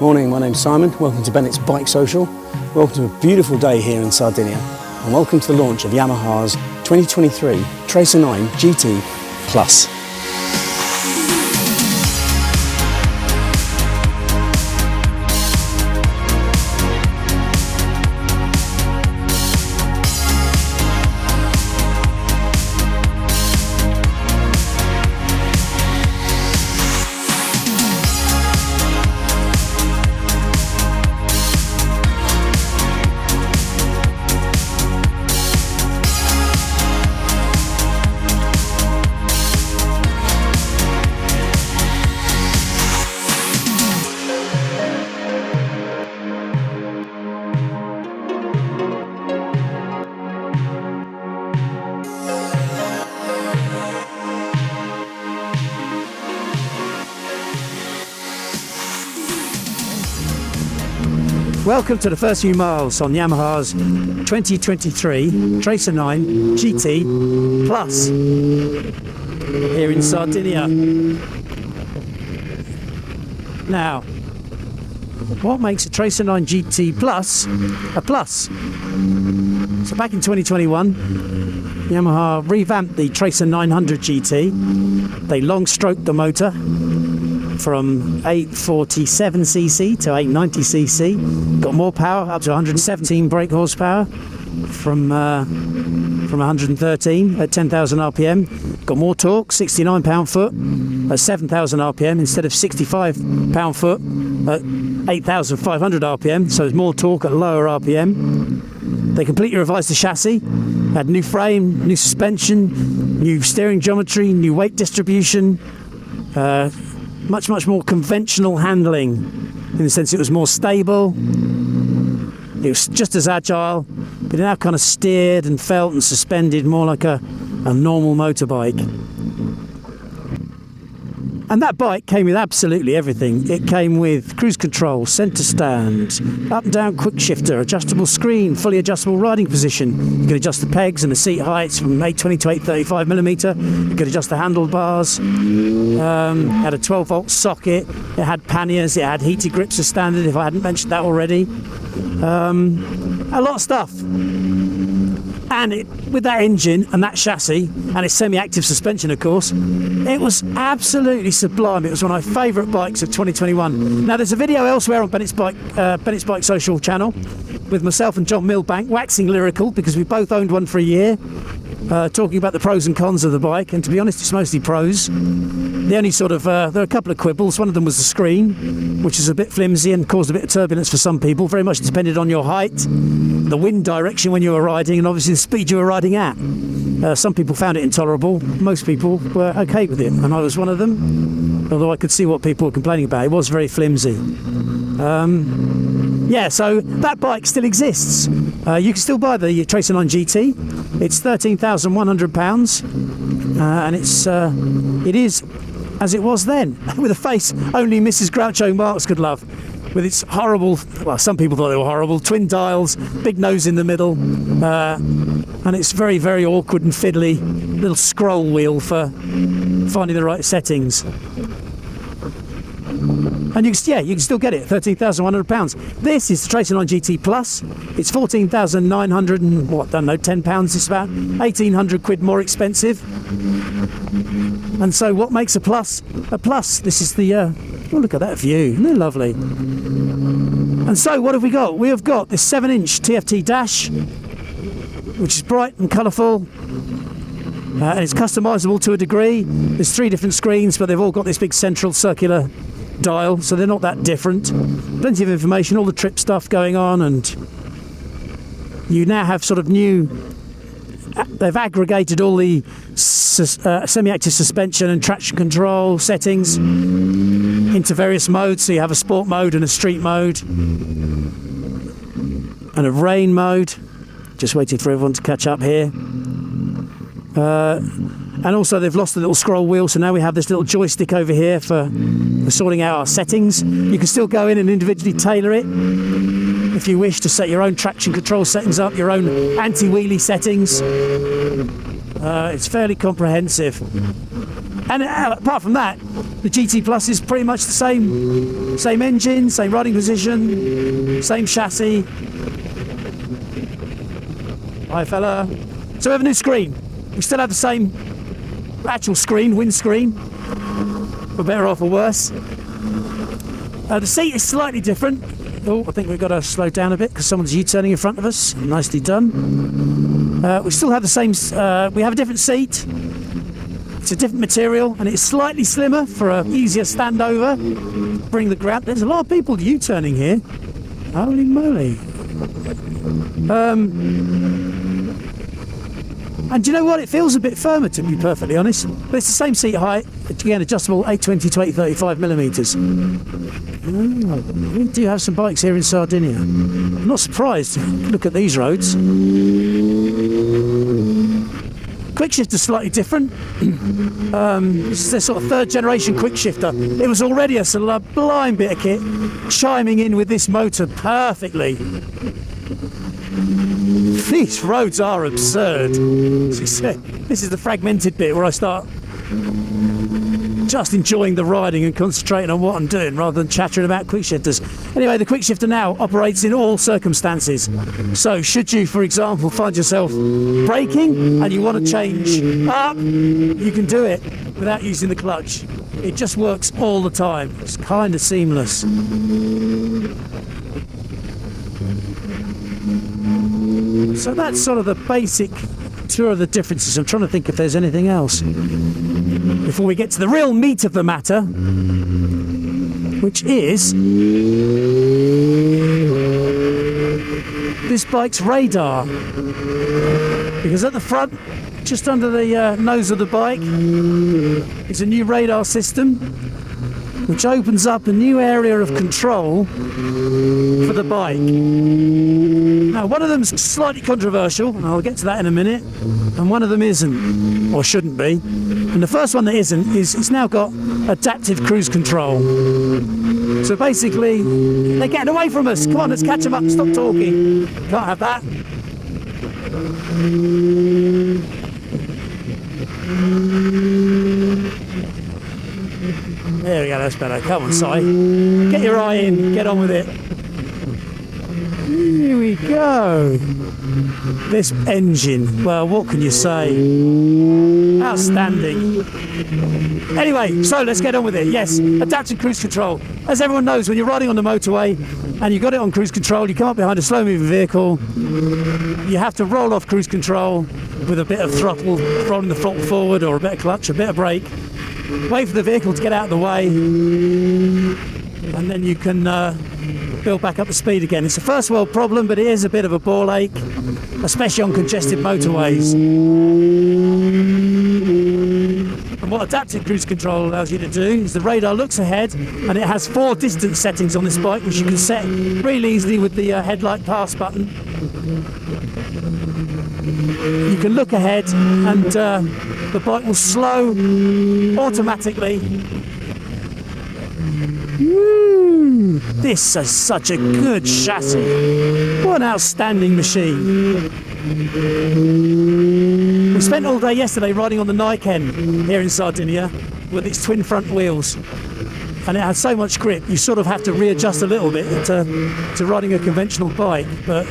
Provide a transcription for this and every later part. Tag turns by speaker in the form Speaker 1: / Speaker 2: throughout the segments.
Speaker 1: Morning, my name's Simon. Welcome to Bennett's BikeSocial. Welcome to a beautiful day here in Sardinia. And welcome to the launch of Yamaha's 2023 Tracer 9 GT Plus. Welcome to the first few miles on Yamaha's 2023 Tracer 9 GT Plus here in Sardinia. Now, what makes a Tracer 9 GT Plus a plus? So back in 2021, Yamaha revamped the Tracer 900 GT. They long stroked the motor from 847cc to 890cc, got more power, up to 117 brake horsepower from 113 at 10,000 RPM, got more torque, 69 pound-foot at 7,000 RPM instead of 65 pound-foot at 8,500 RPM, so it's more torque at lower RPM. They completely revised the chassis, had new frame, new suspension, new steering geometry, new weight distribution, much more conventional handling, in the sense it was more stable, it was just as agile, but it now kind of steered and felt and suspended more like a normal motorbike. And that bike came with absolutely everything. It came with cruise control, centre stand, up and down quickshifter, adjustable screen, fully adjustable riding position. You could adjust the pegs and the seat heights from 820 to 835mm. You could adjust the handlebars. Had a 12-volt socket. It had panniers. It had heated grips as standard, if I hadn't mentioned that already. A lot of stuff. And with that engine and that chassis and its semi-active suspension, of course, it was absolutely sublime. It was one of my favourite bikes of 2021. Now, there's a video elsewhere on Bennett's BikeSocial channel with myself and John Milbank waxing lyrical, because we both owned one for a year, talking about the pros and cons of the bike. And to be honest, it's mostly pros. The only sort of there are a couple of quibbles. One of them was the screen, which is a bit flimsy and caused a bit of turbulence for some people. Very much depended on your height, the wind direction when you were riding, and obviously the speed you were riding at. Some people found it intolerable. Most people were okay with it, and I was one of them, although I could see what people were complaining about. It was very flimsy. Yeah, so that bike still exists. You can still buy the Tracer 9 GT. It's £13,100, and it is as it was then, with a face only Mrs. Groucho Marx could love, with its horrible, well, some people thought they were horrible, twin dials, big nose in the middle, and it's very, very awkward and fiddly little scroll wheel for finding the right settings. And you can still get it, £13,100. This is the Tracer 9 GT Plus. It's 14,900 and what, don't know, £10. It's about 1,800 quid more expensive. And so what makes a plus? A plus, this is the, oh, look at that view, isn't it lovely? And so what have we got? We have got this 7-inch TFT dash, which is bright and colourful. And it's customisable to a degree. There's 3 different screens, but they've all got this big central circular dial, so they're not that different. Plenty of information, all the trip stuff going on, and you now have sort of they've aggregated all the semi-active suspension and traction control settings into various modes. So you have a sport mode and a street mode and a rain mode. Just waiting for everyone to catch up here. And also they've lost the little scroll wheel, so now we have this little joystick over here for sorting out our settings. You can still go in and individually tailor it if you wish to set your own traction control settings up, your own anti-wheelie settings. It's fairly comprehensive. And apart from that, the GT Plus is pretty much the same engine, same riding position, same chassis. Hi fella. So we have a new screen. We still have the same actual screen, windscreen, for better or for worse. The seat is slightly different. Oh, I think we've got to slow down a bit because someone's U-turning in front of us. Nicely done. We still have the same, we have a different seat. It's a different material and it's slightly slimmer for an easier standover. Bring the grab. There's a lot of people U-turning here. Holy moly. And do you know what? It feels a bit firmer, to be perfectly honest. But it's the same seat height. Again, adjustable 820 to 835 millimeters. We do have some bikes here in Sardinia. I'm not surprised. Look at these roads. Quickshifter's slightly different. This is their sort of third generation quickshifter. It was already a sublime bit of kit, chiming in with this motor perfectly. These roads are absurd. This is the fragmented bit where I start just enjoying the riding and concentrating on what I'm doing rather than chattering about quickshifters. Anyway, the quickshifter now operates in all circumstances. So should you, for example, find yourself braking and you want to change up, you can do it without using the clutch. It just works all the time. It's kind of seamless. So that's sort of the basic tour of the differences. I'm trying to think if there's anything else before we get to the real meat of the matter, which is this bike's radar. Because at the front, just under the nose of the bike, is a new radar system which opens up a new area of control for the bike. Now, one of them's slightly controversial, and I'll get to that in a minute, and one of them isn't, or shouldn't be. And the first one that isn't is it's now got adaptive cruise control. So basically, they're getting away from us. Come on, let's catch them up and stop talking. Can't have that. There we go, that's better. Come on, Si. Get your eye in, get on with it. Here we go. This engine, well, what can you say? Outstanding. Anyway, so let's get on with it. Yes, adaptive cruise control. As everyone knows, when you're riding on the motorway and you've got it on cruise control, you come up behind a slow-moving vehicle, you have to roll off cruise control with a bit of throttle, rolling the throttle forward, or a bit of clutch, a bit of brake. Wait for the vehicle to get out of the way, and then you can build back up the speed again. It's a first world problem, but it is a bit of a ball ache, especially on congested motorways. And what adaptive cruise control allows you to do is the radar looks ahead, and it has 4 distance settings on this bike, which you can set really easily with the headlight pass button. You can look ahead, and the bike will slow automatically. Woo! This is such a good chassis. What an outstanding machine. We spent all day yesterday riding on the Niken here in Sardinia with its twin front wheels. And it has so much grip, you sort of have to readjust a little bit to riding a conventional bike. But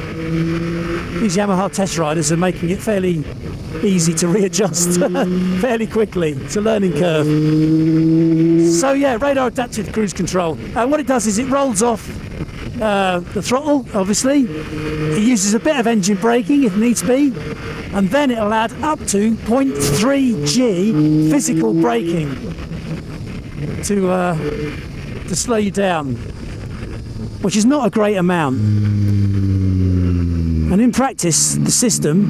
Speaker 1: these Yamaha test riders are making it fairly easy to readjust fairly quickly. It's a learning curve. So yeah, radar adaptive cruise control. And what it does is it rolls off the throttle, obviously. It uses a bit of engine braking if needs be. And then it'll add up to 0.3 G physical braking to slow you down, which is not a great amount. And in practice, the system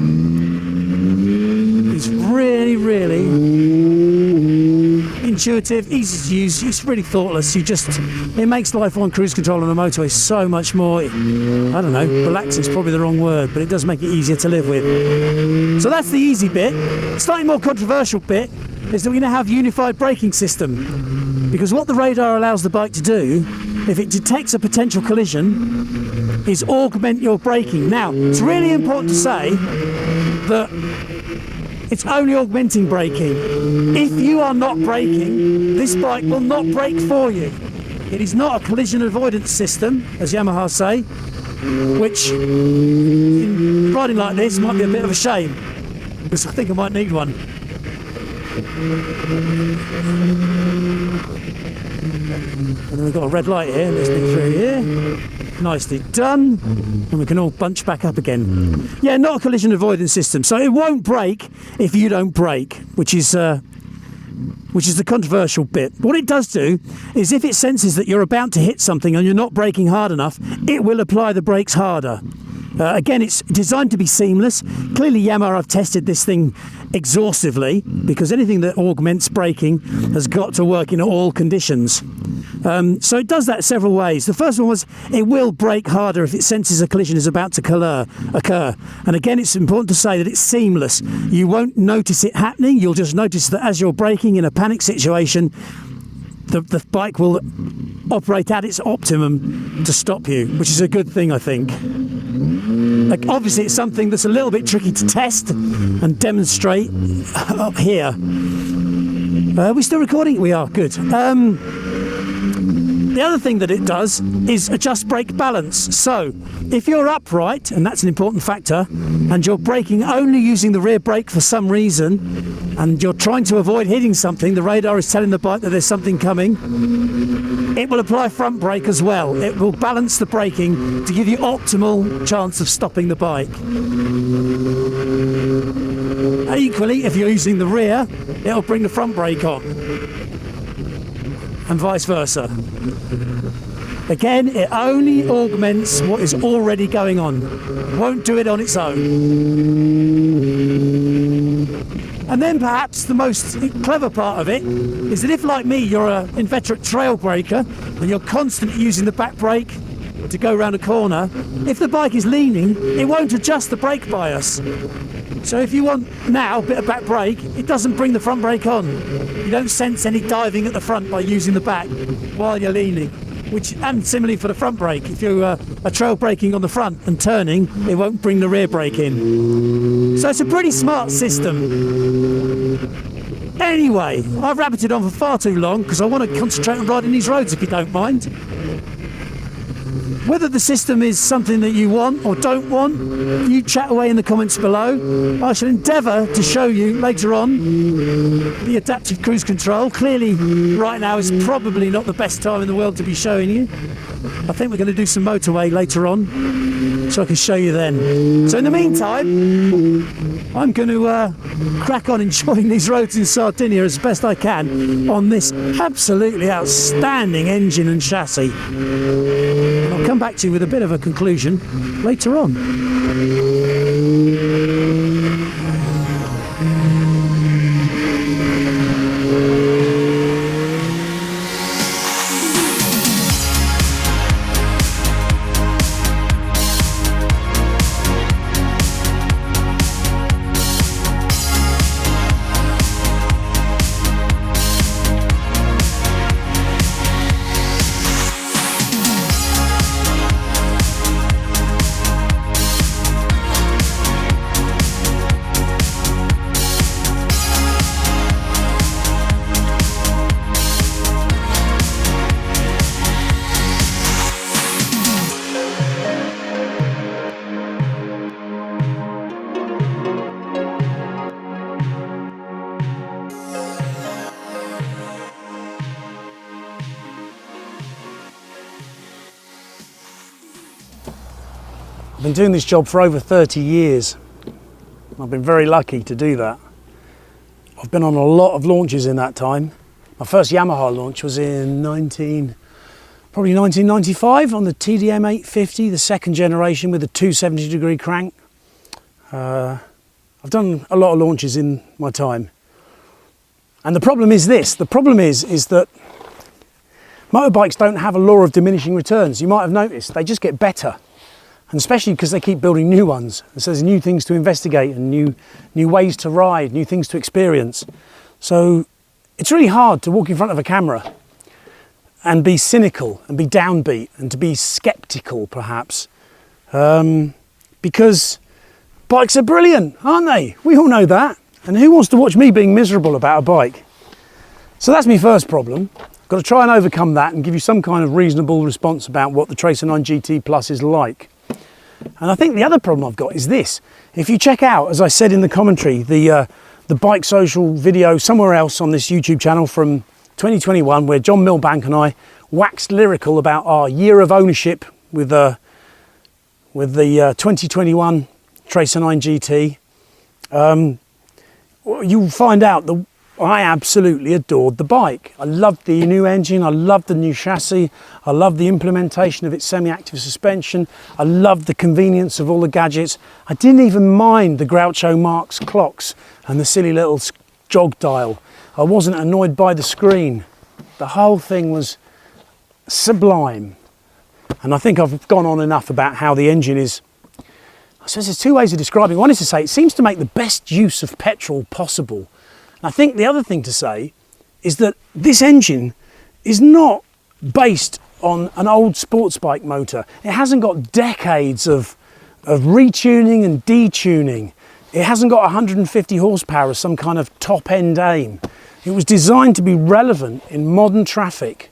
Speaker 1: is really, really intuitive, easy to use. It's really thoughtless. It makes life on cruise control on the motorway so much more, I don't know, relaxing is probably the wrong word, but it does make it easier to live with. So that's the easy bit. Slightly more controversial bit is that we now have unified braking system. Because what the radar allows the bike to do, if it detects a potential collision, is augment your braking. Now, it's really important to say that It's only augmenting braking. If you are not braking, this bike will not brake for you. It is not a collision avoidance system, as Yamaha say, which in riding like this might be a bit of a shame, because I think I might need one. And then we've got a red light here, let's look through here. Nicely done. And we can all bunch back up again. Yeah, not a collision avoidance system, so it won't brake if you don't brake, which is the controversial bit. What it does do is if it senses that you're about to hit something and you're not braking hard enough, it will apply the brakes harder. Again, it's designed to be seamless. Clearly Yamaha have tested this thing exhaustively, because anything that augments braking has got to work in all conditions. So it does that several ways. The first one was it will brake harder if it senses a collision is about to occur. And again, it's important to say that it's seamless. You won't notice it happening. You'll just notice that as you're braking in a panic situation, the bike will operate at its optimum to stop you, which is a good thing, I think. Like, obviously, it's something that's a little bit tricky to test and demonstrate up here. Are we still recording? We are, good. The other thing that it does is adjust brake balance. So if you're upright, and that's an important factor, and you're braking only using the rear brake for some reason, and you're trying to avoid hitting something, the radar is telling the bike that there's something coming, it will apply front brake as well. It will balance the braking to give you optimal chance of stopping the bike. And equally, if you're using the rear, it'll bring the front brake on, and vice versa. Again, it only augments what is already going on. It won't do it on its own. And then perhaps the most clever part of it is that if, like me, you're an inveterate trail braker and you're constantly using the back brake to go around a corner, if the bike is leaning, it won't adjust the brake bias. So if you want now a bit of back brake, it doesn't bring the front brake on. You don't sense any diving at the front by using the back while you're leaning. And similarly for the front brake, if you are trail braking on the front and turning, it won't bring the rear brake in. So it's a pretty smart system. Anyway, I've rabbited on for far too long because I want to concentrate on riding these roads, if you don't mind. Whether the system is something that you want or don't want, you chat away in the comments below. I shall endeavour to show you later on the adaptive cruise control. Clearly, right now is probably not the best time in the world to be showing you. I think we're going to do some motorway later on, so I can show you then. So in the meantime, I'm going to crack on enjoying these roads in Sardinia as best I can on this absolutely outstanding engine and chassis. I'll come back to you with a bit of a conclusion later on. I've been doing this job for over 30 years. I've been very lucky to do that. I've been on a lot of launches in that time. My first Yamaha launch was in 1995 on the TDM 850, the second generation with a 270-degree crank. I've done a lot of launches in my time. And the problem is this, the problem is that motorbikes don't have a law of diminishing returns. You might have noticed, they just get better. And especially because they keep building new ones. And so there's new things to investigate and new ways to ride, new things to experience. So it's really hard to walk in front of a camera and be cynical and be downbeat and to be skeptical perhaps. Because bikes are brilliant, aren't they? We all know that. And who wants to watch me being miserable about a bike? So that's my first problem. I've got to try and overcome that and give you some kind of reasonable response about what the Tracer 9 GT Plus is like. And I think the other problem I've got is this. If you check out, as I said in the commentary, the BikeSocial video somewhere else on this YouTube channel from 2021, where John Milbank and I waxed lyrical about our year of ownership with the 2021 Tracer 9 GT, you'll find out that I absolutely adored the bike. I loved the new engine, I loved the new chassis, I loved the implementation of its semi-active suspension, I loved the convenience of all the gadgets. I didn't even mind the Groucho Marx clocks and the silly little jog dial. I wasn't annoyed by the screen. The whole thing was sublime. And I think I've gone on enough about how the engine is. I suppose there's two ways of describing it. One is to say it seems to make the best use of petrol possible. And I think the other thing to say is that this engine is not based on an old sports bike motor. It hasn't got decades of retuning and detuning. It hasn't got 150 horsepower as some kind of top-end aim. It was designed to be relevant in modern traffic,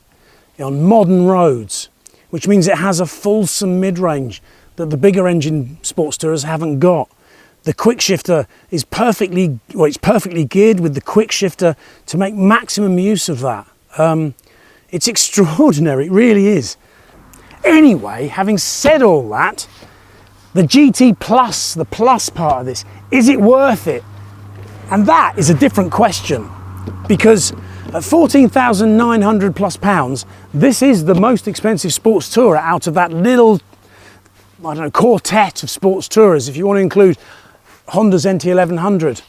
Speaker 1: on modern roads, which means it has a fulsome mid-range that the bigger engine sports tourers haven't got. The quickshifter is perfectly geared with the quickshifter to make maximum use of that. It's extraordinary, it really is. Anyway, having said all that, the GT Plus, the plus part of this, is it worth it? And that is a different question, because at 14,900 plus pounds, this is the most expensive sports tourer out of that little, I don't know, quartet of sports tourers. If you want to include Honda's NT1100,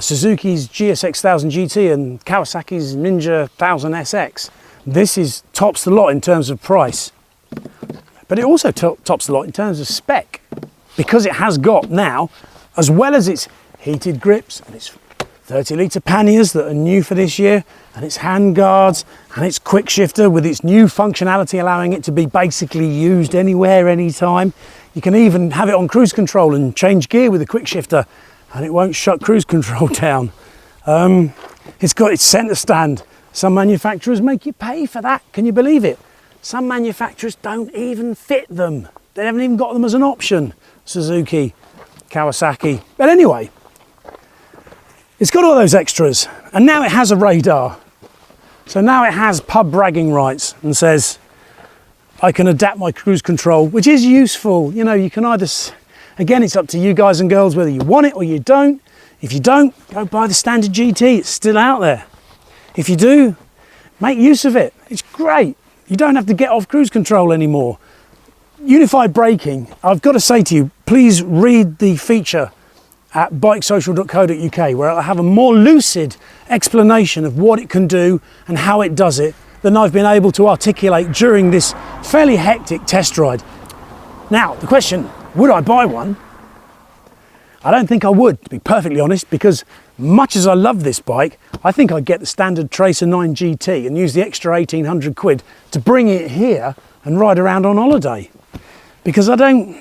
Speaker 1: Suzuki's GSX 1000 GT and Kawasaki's Ninja 1000 SX. This is tops the lot in terms of price. But it also tops the lot in terms of spec, because it has got now, as well as its heated grips and its 30-litre panniers that are new for this year, and its hand guards and its quick shifter with its new functionality allowing it to be basically used anywhere, anytime. You can even have it on cruise control and change gear with a quick shifter and it won't shut cruise control down. It's got its centre stand. Some manufacturers make you pay for that, can you believe it? Some manufacturers don't even fit them. They haven't even got them as an option. Suzuki, Kawasaki. But anyway, it's got all those extras, and now it has a radar. So now it has pub bragging rights and says, I can adapt my cruise control, which is useful. You know, you can either, again, it's up to you guys and girls whether you want it or you don't. If you don't, go buy the standard GT, it's still out there. If you do, make use of it. It's great. You don't have to get off cruise control anymore. Unified braking, I've got to say to you, please read the feature at bikesocial.co.uk, where I'll have a more lucid explanation of what it can do and how it does it than I've been able to articulate during this fairly hectic test ride. Now, the question, would I buy one? I don't think I would, to be perfectly honest, because much as I love this bike, I think I'd get the standard Tracer 9 GT and use the extra 1,800 quid to bring it here and ride around on holiday. Because I don't...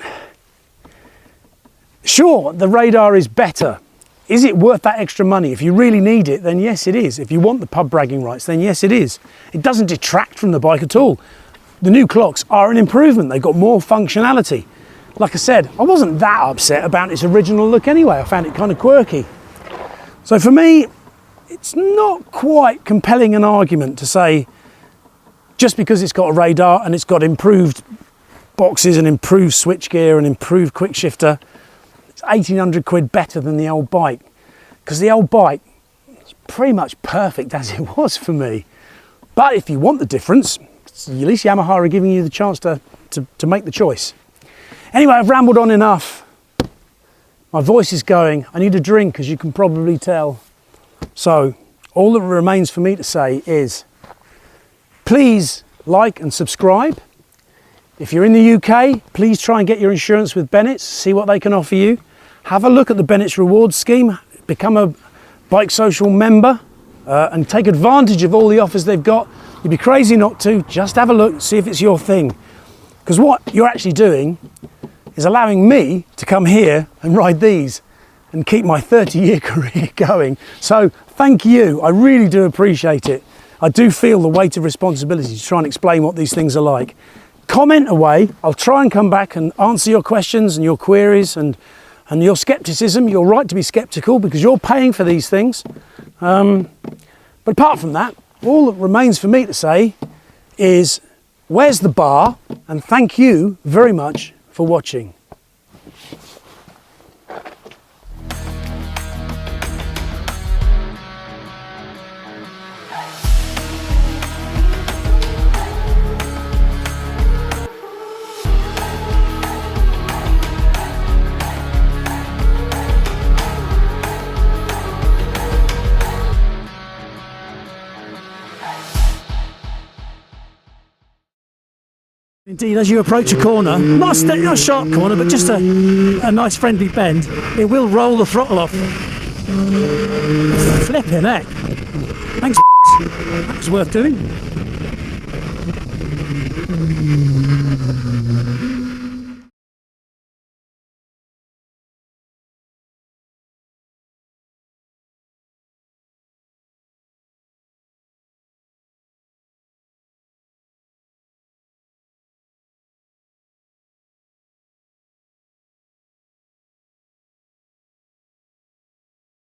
Speaker 1: Sure, the radar is better. Is it worth that extra money? If you really need it, then yes, it is. If you want the pub bragging rights, then yes, it is. It doesn't detract from the bike at all. The new clocks are an improvement. They've got more functionality. Like I said, I wasn't that upset about its original look anyway. I found it kind of quirky. So for me, it's not quite compelling an argument to say, just because it's got a radar and it's got improved boxes and improved switchgear and improved quick shifter, 1,800 quid better than the old bike, because the old bike is pretty much perfect as it was for me. But if you want the difference, at least Yamaha are giving you the chance to make the choice. Anyway, I've rambled on enough. My voice is going. I need a drink, as you can probably tell. So all that remains for me to say is, please like and subscribe. If you're in the UK, please try and get your insurance with Bennett's, see what they can offer you. Have a look at the Bennett's rewards scheme, become a BikeSocial member and take advantage of all the offers they've got. You'd be crazy not to. Just have a look, see if it's your thing. Because what you're actually doing is allowing me to come here and ride these. and keep my 30-year career going. So thank you, I really do appreciate it. I do feel the weight of responsibility to try and explain what these things are like. Comment away, I'll try and come back and answer your questions and your queries and your skepticism. You're right to be skeptical because you're paying for these things. But apart from that, all that remains for me to say is, where's the bar? And thank you very much for watching. Indeed, as you approach a corner, not a sharp corner, but just a nice friendly bend, it will roll the throttle off. Flipping heck. Thanks, that was worth doing.